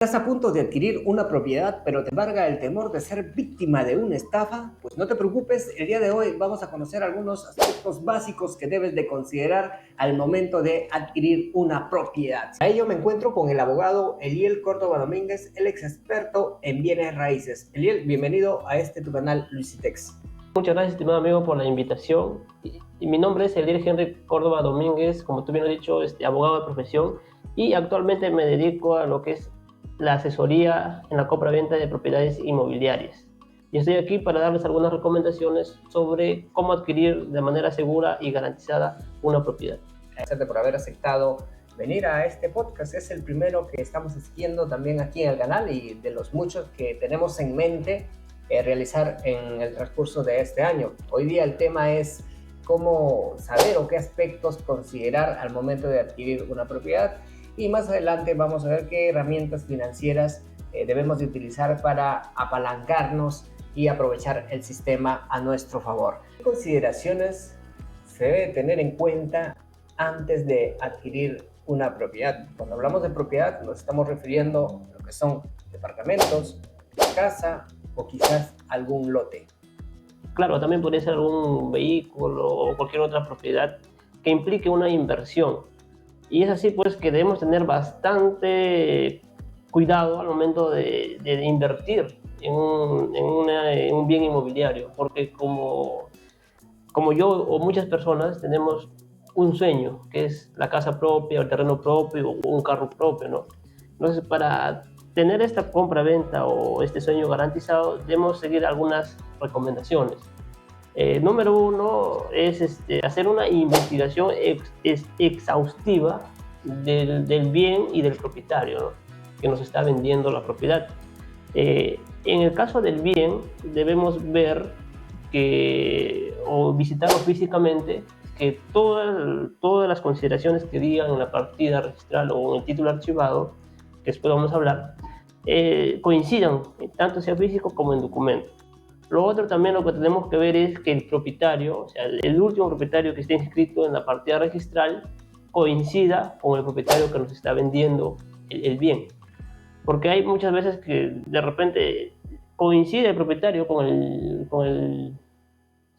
¿Estás a punto de adquirir una propiedad, pero te embarga el temor de ser víctima de una estafa? Pues no te preocupes, el día de hoy vamos a conocer algunos aspectos básicos que debes de considerar al momento de adquirir una propiedad. A ello me encuentro con el abogado Eliel Córdoba Domínguez, el ex experto en bienes raíces. Eliel, bienvenido a tu canal Luisitex. Muchas gracias, estimado amigo, por la invitación. Y mi nombre es Eliel Henry Córdoba Domínguez, como tú bien has dicho, abogado de profesión, y actualmente me dedico a lo que es la asesoría en la compra-venta de propiedades inmobiliarias. Y estoy aquí para darles algunas recomendaciones sobre cómo adquirir de manera segura y garantizada una propiedad. Gracias por haber aceptado venir a este podcast. Es el primero que estamos haciendo también aquí en el canal y de los muchos que tenemos en mente realizar en el transcurso de este año. Hoy día el tema es cómo saber o qué aspectos considerar al momento de adquirir una propiedad, y más adelante vamos a ver qué herramientas financieras debemos de utilizar para apalancarnos y aprovechar el sistema a nuestro favor. ¿Qué consideraciones se debe tener en cuenta antes de adquirir una propiedad? Cuando hablamos de propiedad nos estamos refiriendo a lo que son departamentos, casa o quizás algún lote. Claro, también podría ser algún vehículo o cualquier otra propiedad que implique una inversión. Y es así pues que debemos tener bastante cuidado al momento de invertir en un bien inmobiliario, porque como yo o muchas personas tenemos un sueño, que es la casa propia, el terreno propio o un carro propio, ¿no? Entonces, para tener esta compra-venta o este sueño garantizado, debemos seguir algunas recomendaciones. Número uno es hacer una investigación exhaustiva del bien y del propietario, ¿no?, que nos está vendiendo la propiedad. En el caso del bien, debemos ver o visitarlo físicamente, que todas las consideraciones que digan en la partida registral o en el título archivado, que después vamos a hablar, coincidan, tanto sea físico como en documento. Lo otro también lo que tenemos que ver es que el propietario, o sea, el último propietario que esté inscrito en la partida registral, coincida con el propietario que nos está vendiendo el bien. Porque hay muchas veces que de repente coincide el propietario con el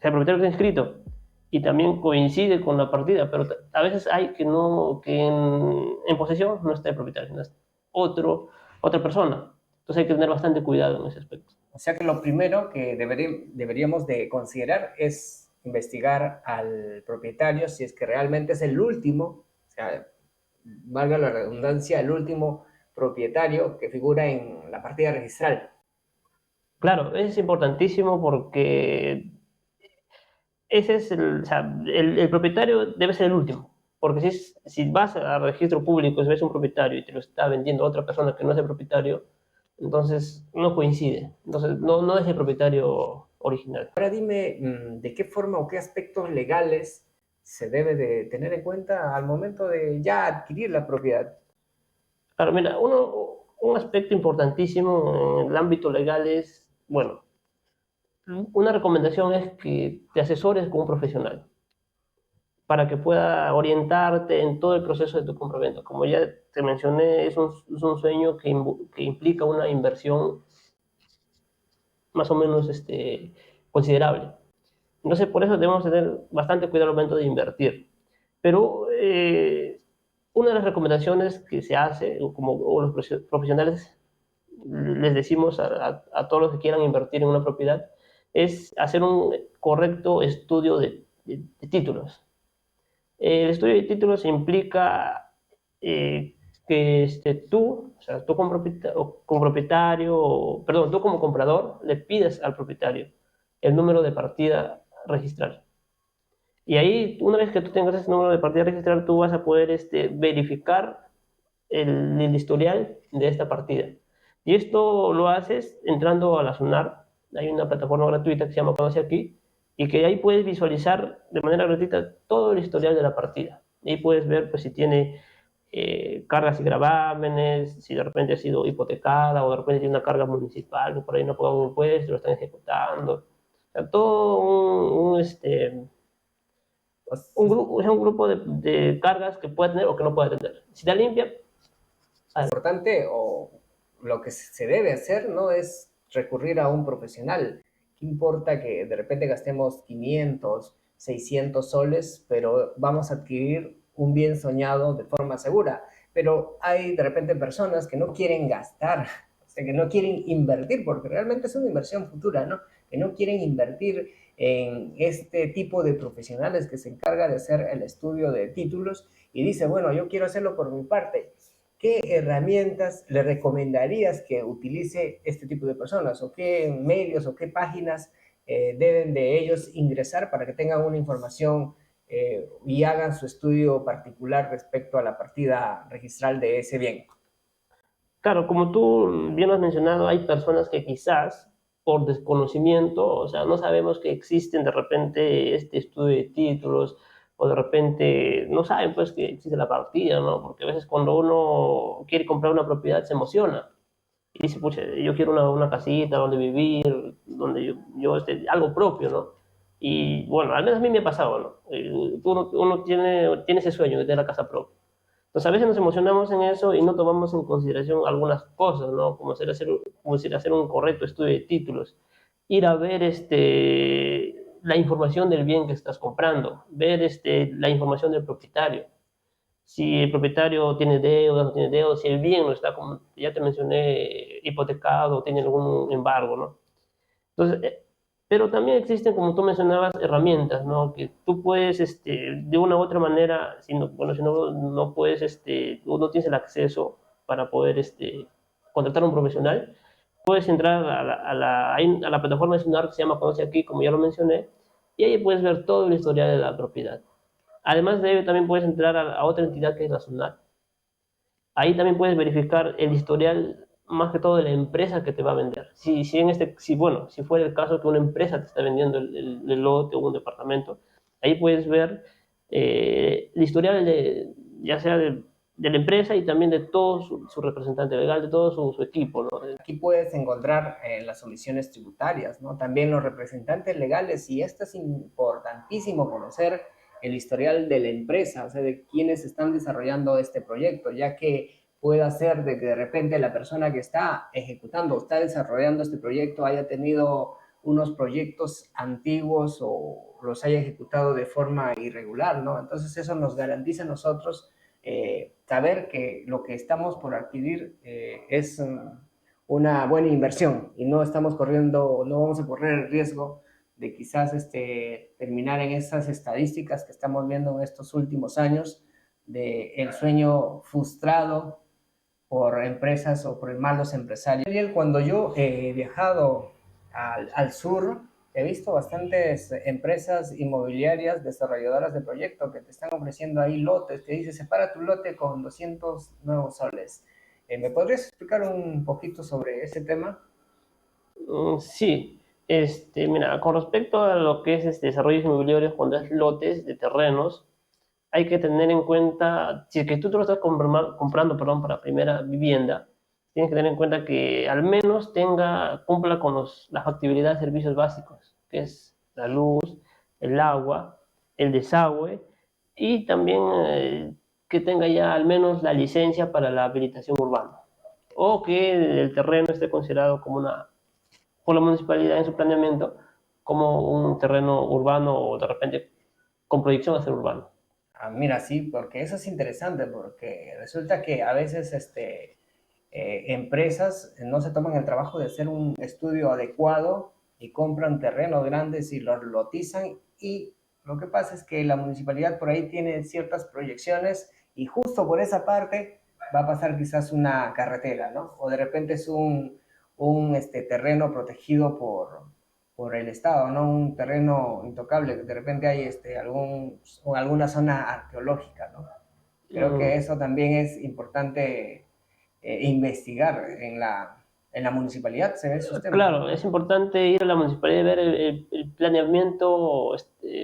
propietario que está inscrito y también coincide con la partida, pero a veces hay que en posesión no está el propietario, sino es otra persona. Entonces hay que tener bastante cuidado en ese aspecto. O sea que lo primero que deberíamos de considerar es investigar al propietario si es que realmente es el último, o sea, valga la redundancia, el último propietario que figura en la partida registral. Claro, es importantísimo porque ese es o sea, el propietario debe ser el último. Porque si vas al registro público y ves un propietario y te lo está vendiendo a otra persona que no es el propietario, entonces no coincide. Entonces no es el propietario original. Ahora dime, ¿de qué forma o qué aspectos legales se debe de tener en cuenta al momento de ya adquirir la propiedad? Claro, mira, un aspecto importantísimo en el ámbito legal es, bueno, una recomendación es que te asesores con un profesional para que pueda orientarte en todo el proceso de tu compraventa. Como ya te mencioné, es un sueño que implica una inversión más o menos considerable. Entonces, por eso debemos tener bastante cuidado al momento de invertir. Pero una de las recomendaciones que se hace, como los profesionales les decimos a todos los que quieran invertir en una propiedad, es hacer un correcto estudio de títulos. El estudio de títulos implica que tú, o sea, tú tú como comprador, le pides al propietario el número de partida registral. Y ahí, una vez que tú tengas ese número de partida registral, tú vas a poder verificar el historial de esta partida. Y esto lo haces entrando a la SUNAR. Hay una plataforma gratuita que se llama Conoce Aquí, y que ahí puedes visualizar de manera gratuita todo el historial de la partida. Y ahí puedes ver pues, si tiene cargas y gravámenes, si de repente ha sido hipotecada o de repente tiene una carga municipal, que por ahí no pagan un impuesto, lo están ejecutando. O sea, todo un grupo de cargas que puede tener o que no puede tener. Si está limpia, importante o lo que se debe hacer no es recurrir a un profesional. ¿Qué importa que de repente gastemos 500, 600 soles, pero vamos a adquirir un bien soñado de forma segura? Pero hay de repente personas que no quieren gastar, o sea, que no quieren invertir, porque realmente es una inversión futura, ¿no? Que no quieren invertir en este tipo de profesionales que se encarga de hacer el estudio de títulos y dice, bueno, yo quiero hacerlo por mi parte. ¿Qué herramientas le recomendarías que utilice este tipo de personas? ¿O qué medios o qué páginas deben de ellos ingresar para que tengan una información y hagan su estudio particular respecto a la partida registral de ese bien? Claro, como tú bien lo has mencionado, hay personas que quizás por desconocimiento, o sea, no sabemos que existen de repente este estudio de títulos, o de repente no saben pues que existe la partida, ¿no? Porque a veces cuando uno quiere comprar una propiedad se emociona y dice, pucha, yo quiero una casita donde vivir, donde algo propio, ¿no? Y bueno, al menos a mí me ha pasado, ¿no? Uno tiene ese sueño de tener la casa propia. Entonces a veces nos emocionamos en eso y no tomamos en consideración algunas cosas, ¿no? Como hacer un correcto estudio de títulos, ir a ver la información del bien que estás comprando, ver la información del propietario, si el propietario tiene deudas, no tiene deudas, si el bien no está, como ya te mencioné, hipotecado, tiene algún embargo, ¿no? Entonces, pero también existen, como tú mencionabas, herramientas, ¿no? Que tú puedes, de una u otra manera, bueno, si no, no puedes, no tienes el acceso para poder, contratar a un profesional, puedes entrar a la plataforma de SUNAR que se llama Conoce Aquí, como ya lo mencioné, y ahí puedes ver todo el historial de la propiedad. Además de ello, también puedes entrar a otra entidad que es la SUNAT. Ahí también puedes verificar el historial más que todo de la empresa que te va a vender. Si fuera el caso que una empresa te está vendiendo el lote o un departamento, ahí puedes ver el historial ya sea de la empresa y también de todo su representante legal, de todo su equipo, ¿no? Aquí puedes encontrar las soluciones tributarias, ¿no? También los representantes legales, y esto es importantísimo conocer el historial de la empresa, o sea, de quienes están desarrollando este proyecto, ya que puede ser de que de repente la persona que está ejecutando, está desarrollando este proyecto haya tenido unos proyectos antiguos o los haya ejecutado de forma irregular, ¿no? Entonces eso nos garantiza a nosotros saber que lo que estamos por adquirir es una buena inversión y no estamos corriendo, no vamos a correr el riesgo de quizás terminar en esas estadísticas que estamos viendo en estos últimos años de el sueño frustrado por empresas o por malos empresarios. Cuando yo he viajado al sur, he visto bastantes empresas inmobiliarias desarrolladoras de proyectos que te están ofreciendo ahí lotes, te dice separa tu lote con 200 nuevos soles. ¿Me podrías explicar un poquito sobre ese tema? Sí, mira, con respecto a lo que es desarrollos inmobiliarios, cuando es lotes de terrenos, hay que tener en cuenta, si es que tú te lo estás comprando, perdón, para primera vivienda, tienes que tener en cuenta que al menos cumpla con la factibilidad de servicios básicos, que es la luz, el agua, el desagüe, y también que tenga ya al menos la licencia para la habilitación urbana, o que el terreno esté considerado por la municipalidad en su planeamiento como un terreno urbano o de repente con proyección a ser urbano. Mira, sí, porque eso es interesante, porque resulta que a veces empresas no se toman el trabajo de hacer un estudio adecuado y compran terrenos grandes y los lotizan, y lo que pasa es que la municipalidad por ahí tiene ciertas proyecciones y justo por esa parte va a pasar quizás una carretera, ¿no? O de repente es un terreno protegido por el Estado, ¿no? Un terreno intocable, de repente hay alguna zona arqueológica, ¿no? Creo que eso también es importante investigar en la municipalidad, se ve esos temas. Claro, es importante ir a la municipalidad y ver el planeamiento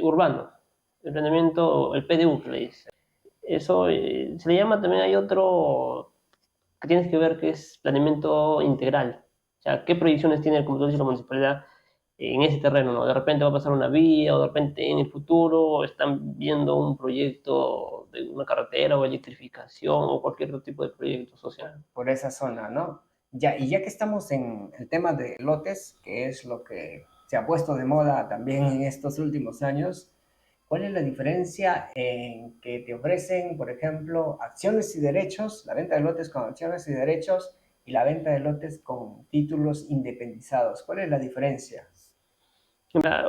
urbano, el planeamiento, el PDU que le dice. Eso se le llama también, hay otro que tienes que ver que es planeamiento integral. O sea, qué proyecciones tiene, como tú dices, la municipalidad en ese terreno, ¿no? De repente va a pasar una vía o de repente en el futuro están viendo un proyecto de una carretera o electrificación o cualquier otro tipo de proyecto social. Por esa zona, ¿no? Ya, y ya que estamos en el tema de lotes, que es lo que se ha puesto de moda también en estos últimos años, ¿cuál es la diferencia en que te ofrecen, por ejemplo, acciones y derechos, la venta de lotes con acciones y derechos y la venta de lotes con títulos independizados? ¿Cuál es la diferencia? Una,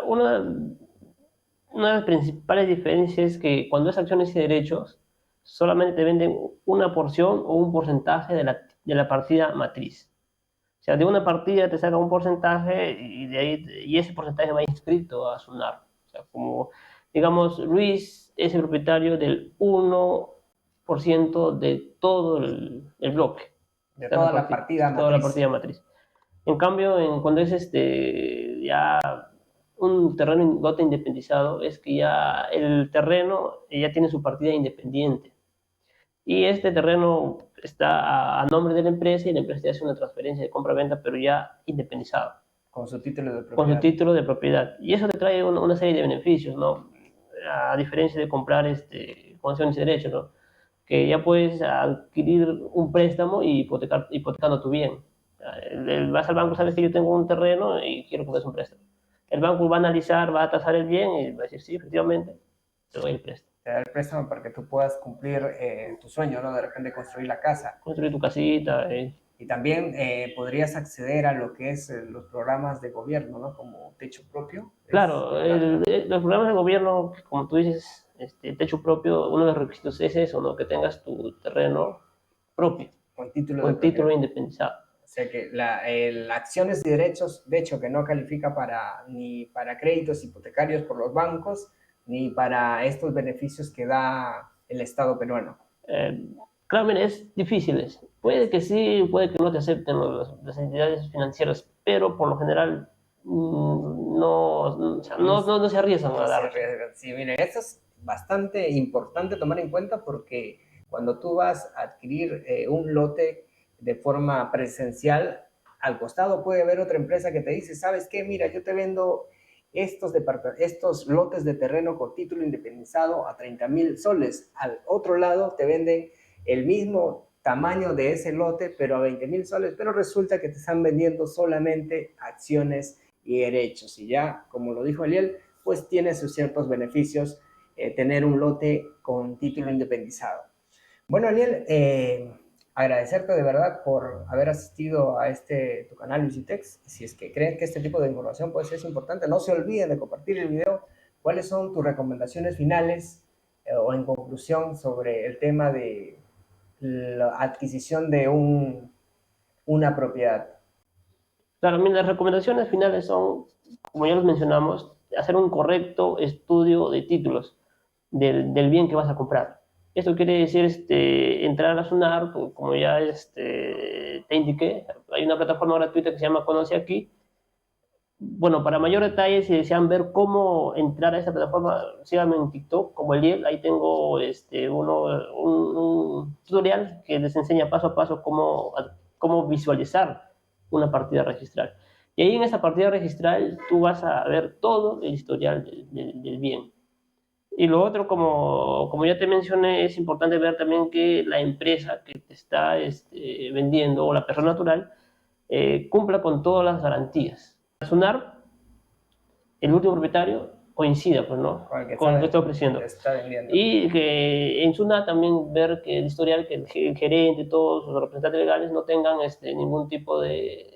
una de las principales diferencias es que cuando es acciones y derechos, solamente te venden una porción o un porcentaje de la partida matriz. O sea, de una partida te saca un porcentaje y, de ahí, y ese porcentaje va inscrito a Sunar. O sea, como, digamos, Luis es el propietario del 1% de todo el bloque, De toda la partida toda la matriz. partida matriz. En cambio, cuando es ya un terreno lote independizado, es que ya el terreno ya tiene su partida independiente. Y este terreno está a nombre de la empresa y la empresa te hace una transferencia de compra-venta, pero ya independizado, Con su título de con su propiedad. título de propiedad. Y eso te trae una serie de beneficios, ¿no? A diferencia de comprar con acciones y derechos, ¿no? Que ya puedes adquirir un préstamo y hipotecando tu bien. Vas al banco, sabes que yo tengo un terreno y quiero que me des un préstamo. El banco va a analizar, va a tasar el bien y va a decir, sí, efectivamente, te doy el préstamo. Te da el préstamo para que tú puedas cumplir tu sueño, ¿no? De repente construir la casa. Construir tu casita. Y también podrías acceder a lo que es los programas de gobierno, ¿no? Como techo propio. Claro, los programas de gobierno, como tú dices, techo propio, uno de los requisitos es eso, ¿no? Que tengas tu terreno propio, Con título de con título propiedad. independizado. O sea que acciones y derechos, de hecho, que no califica ni para créditos hipotecarios por los bancos, ni para estos beneficios que da el Estado peruano. Eh, claro, mira, es difícil. Puede que sí, puede que no te acepten las entidades financieras, pero por lo general no, o sea, no se arriesgan a dar. Sí, mire, eso es bastante importante tomar en cuenta porque cuando tú vas a adquirir un lote de forma presencial, al costado puede haber otra empresa que te dice, ¿sabes qué? Mira, yo te vendo estos lotes de terreno con título independizado a 30,000 soles. Al otro lado te venden el mismo tamaño de ese lote, pero a 20,000 soles, pero resulta que te están vendiendo solamente acciones y derechos. Y ya, como lo dijo Eliel, pues tiene sus ciertos beneficios tener un lote con título independizado. Bueno, Eliel, agradecerte de verdad por haber asistido a tu canal Visitex. Si es que creen que este tipo de información puede ser importante, no se olviden de compartir el video. ¿Cuáles son tus recomendaciones finales o en conclusión sobre el tema de la adquisición de una propiedad? Claro, mira, las recomendaciones finales son, como ya los mencionamos, hacer un correcto estudio de títulos del bien que vas a comprar. Esto quiere decir entrar a SUNAR, como ya te indiqué, hay una plataforma gratuita que se llama Conoce Aquí. Bueno, para mayor detalle, si desean ver cómo entrar a esa plataforma, síganme en TikTok como Eliel. Ahí tengo un tutorial que les enseña paso a paso cómo visualizar una partida registral. Y ahí en esa partida registral tú vas a ver todo el historial del bien. Y lo otro, como ya te mencioné, es importante ver también que la empresa que te está vendiendo o la persona natural cumpla con todas las garantías. Sunar, el último propietario, coincida, pues, ¿no? Con lo que está ofreciendo. Y que en Sunar también ver que el historial, que el gerente, todos los representantes legales no tengan ningún tipo de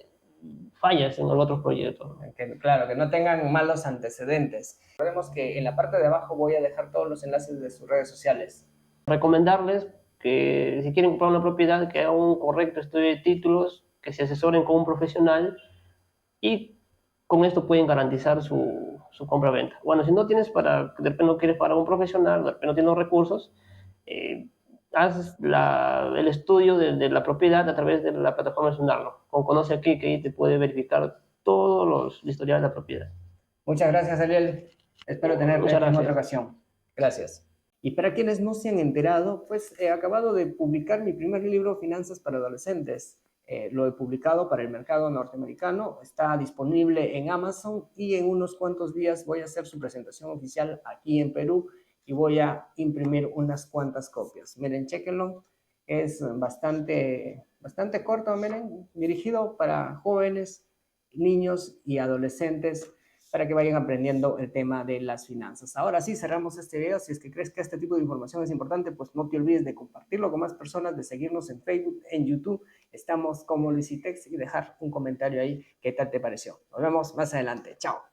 fallas en los otros proyectos. Claro, que no tengan malos antecedentes. Recordemos que en la parte de abajo voy a dejar todos los enlaces de sus redes sociales. Recomendarles que si quieren comprar una propiedad, que hagan un correcto estudio de títulos, que se asesoren con un profesional y con esto pueden garantizar su compra-venta. Bueno, si no tienes de repente no quieres pagar a un profesional, de repente no tienes los recursos, haz el estudio de la propiedad a través de la plataforma de Sundarlo. Con Conoce Aquí, que ahí te puede verificar todos los historiales de la propiedad. Muchas gracias, Ariel. Espero tenerte en otra ocasión. Gracias. Y para quienes no se han enterado, pues he acabado de publicar mi primer libro, Finanzas para Adolescentes. Lo he publicado para el mercado norteamericano, está disponible en Amazon y en unos cuantos días voy a hacer su presentación oficial aquí en Perú y voy a imprimir unas cuantas copias. Miren, chéquenlo, es bastante bastante corto, Menen, dirigido para jóvenes, niños y adolescentes para que vayan aprendiendo el tema de las finanzas. Ahora sí, cerramos este video. Si es que crees que este tipo de información es importante, pues no te olvides de compartirlo con más personas, de seguirnos en Facebook, en YouTube. Estamos como Luisitex y dejar un comentario ahí. ¿Qué tal te pareció? Nos vemos más adelante. Chao.